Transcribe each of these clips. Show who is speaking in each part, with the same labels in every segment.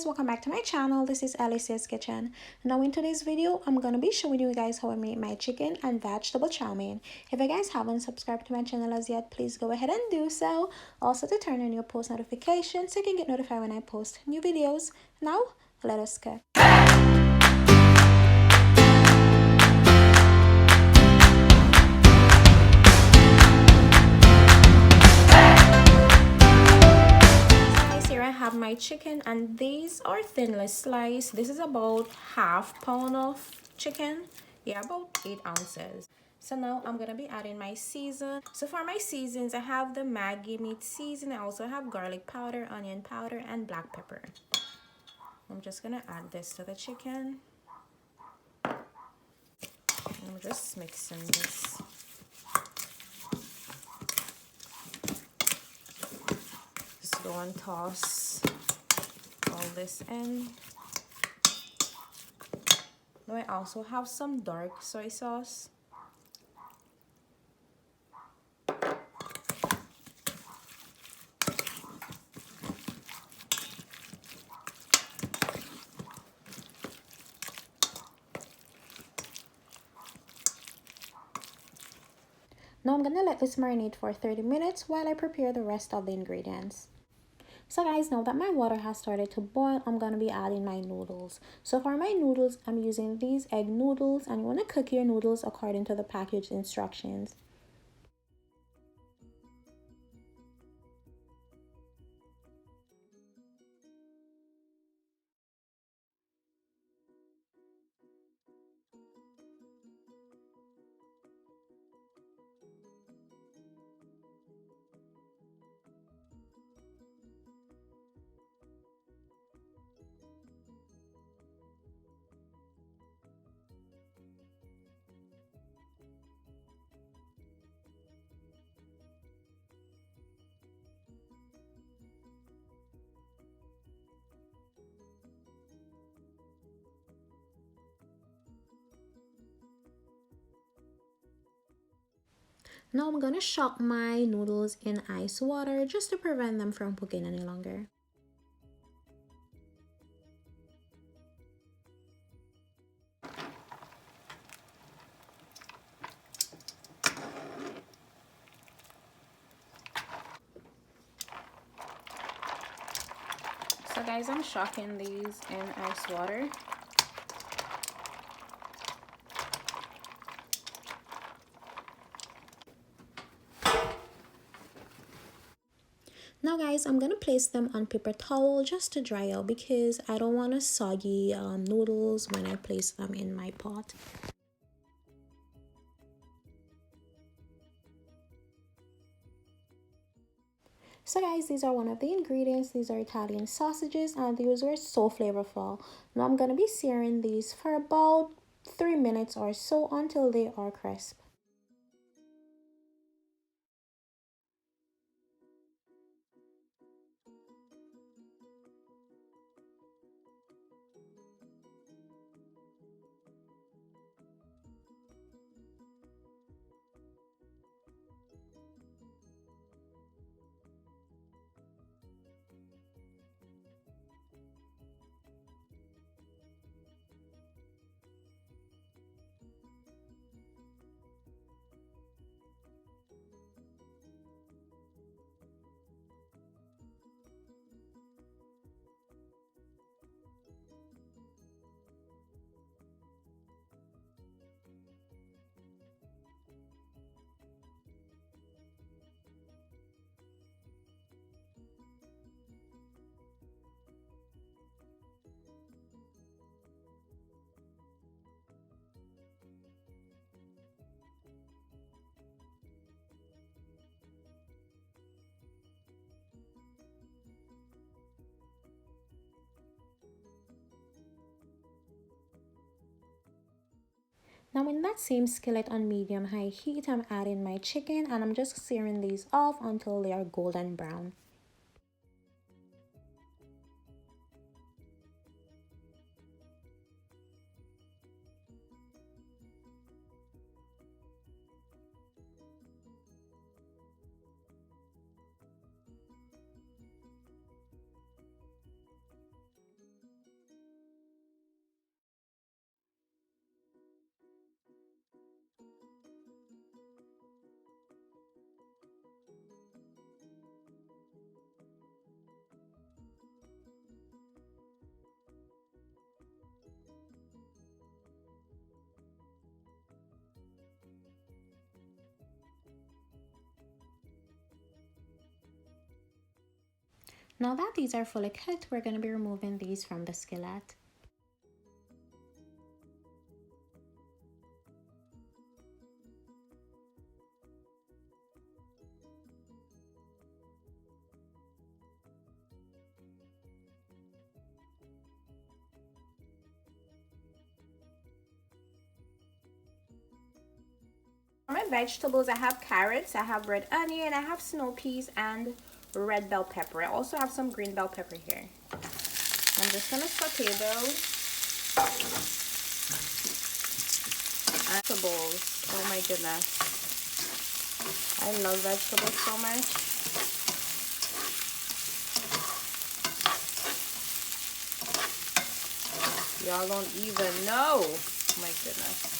Speaker 1: guys, welcome back to my channel. This is Alicia's Kitchen. Now in today's video, I'm gonna be showing you guys how I make my chicken and vegetable chow mein. If you guys haven't subscribed to my channel as yet, please go ahead and do so. Also to turn on your post notifications so you can get notified when I post new videos. Now let us go. I have my chicken and these are thinly sliced. This is about half pound of chicken, yeah, about 8 ounces. So now I'm gonna be adding my season. So for my seasons, I have the Maggi meat season. I also have garlic powder, onion powder, and black pepper. I'm just gonna add this to the chicken. I'm just mixing this. Just go and toss all this in. Now I also have some dark soy sauce. Now I'm gonna let this marinate for 30 minutes while I prepare the rest of the ingredients. So guys, now that my water has started to boil, I'm gonna be adding my noodles. So for my noodles, I'm using these egg noodles, and you wanna cook your noodles according to the package instructions. Now I'm gonna shock my noodles in ice water just to prevent them from cooking any longer. So guys, I'm shocking these in ice water. Now guys, I'm gonna place them on paper towel just to dry out because I don't want soggy noodles when I place them in my pot. So guys, these are one of the ingredients. These are Italian sausages and these were so flavorful. Now I'm gonna be searing these for about 3 minutes or so until they are crisp. Now in that same skillet on medium-high heat, I'm adding my chicken and I'm just searing these off until they are golden brown. Now that these are fully cooked, we're going to be removing these from the skillet. For my vegetables, I have carrots, I have red onion, I have snow peas, and red bell pepper. I also have some green bell pepper here. I'm just gonna saute those. Vegetables, oh my goodness, I love vegetables so much. Y'all don't even know. Oh my goodness.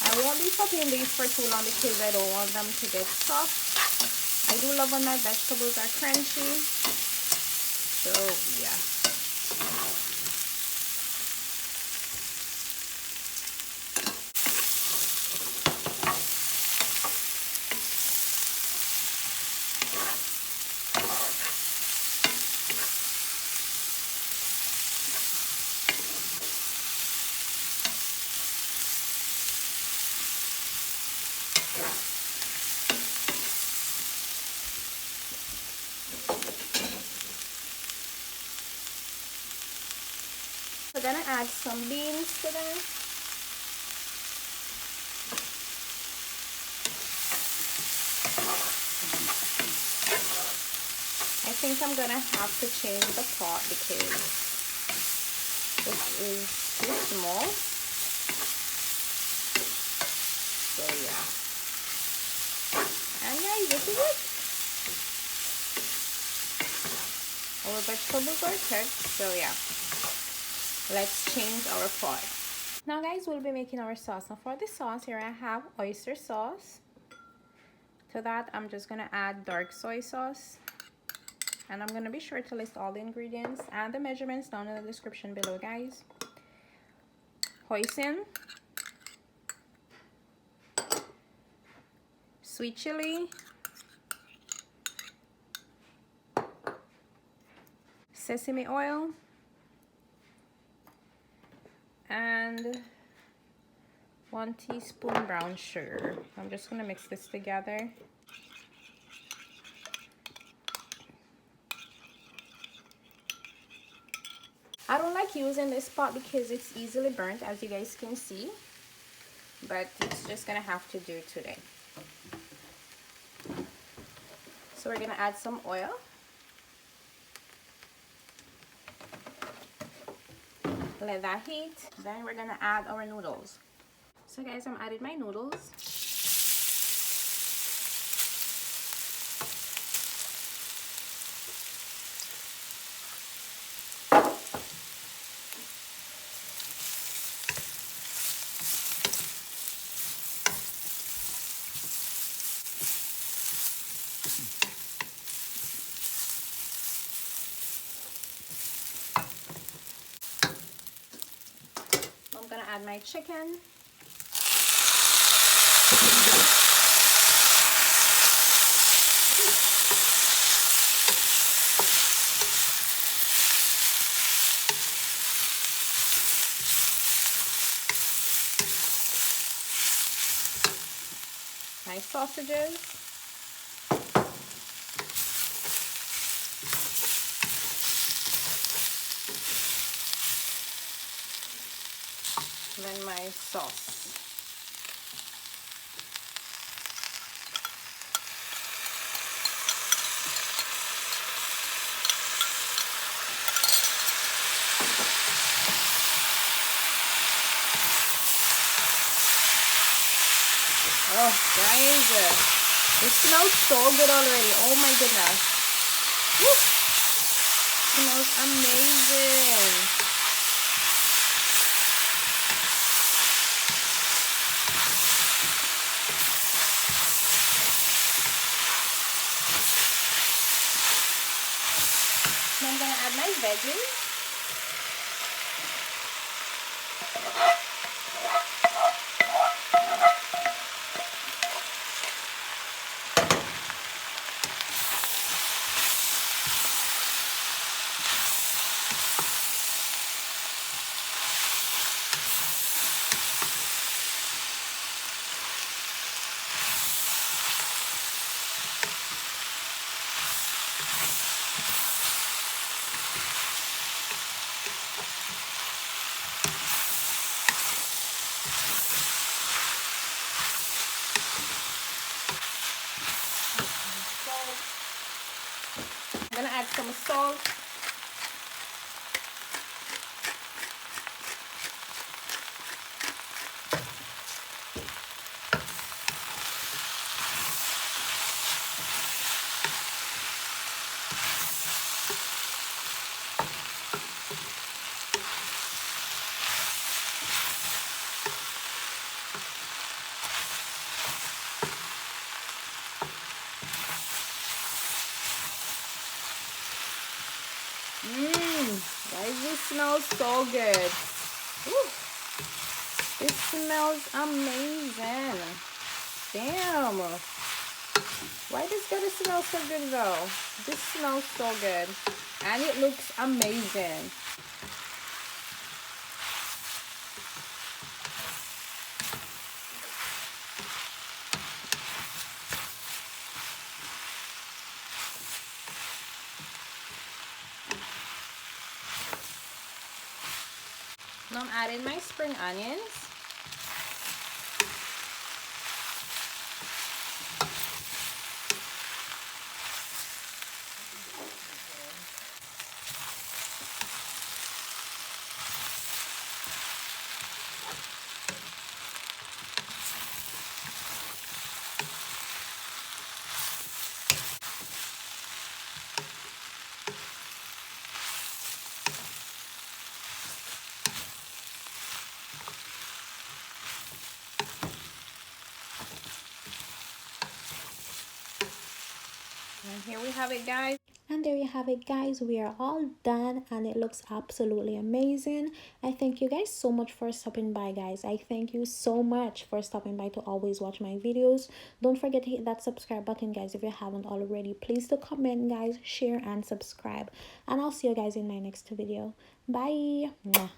Speaker 1: I won't be sauteing these for too long because I don't want them to get soft. I do love when my vegetables are crunchy. So yeah. We're gonna add some beans to them. I think I'm gonna have to change the pot because this is too small. So yeah. And guys, this is it. Our vegetables are cooked, so yeah. Let's change our pot. Now guys, we'll be making our sauce. Now for the sauce, here I have oyster sauce. To that, I'm just gonna add dark soy sauce. And I'm gonna be sure to list all the ingredients and the measurements down in the description below, guys. Hoisin, sweet chili, sesame oil, and 1 teaspoon brown sugar. I'm just gonna mix this together. I don't like using this pot because it's easily burnt, as you guys can see, but it's just gonna have to do today. So we're gonna add some oil. Let that heat. Then we're gonna add our noodles. So guys, I'm adding my noodles. I'm gonna add my chicken. My sausages. Then my sauce. Oh guys, it smells so good already. Oh my goodness. Woo! Smells amazing. Now I'm gonna add my veggies. I'm gonna add some salt. Guys, this smells so good. Woo. This smells amazing. Damn. Why does gotta smell so good though? This smells so good. And it looks amazing. Now I'm adding my spring onions. And here we have it, guys.
Speaker 2: And there you have it, guys. We are all done and it looks absolutely amazing. I thank you guys so much for stopping by, guys. I thank you so much for stopping by to always watch my videos. Don't forget to hit that subscribe button, guys, if you haven't already. Please do comment, guys, share and subscribe, and I'll see you guys in my next video. Bye. Mwah.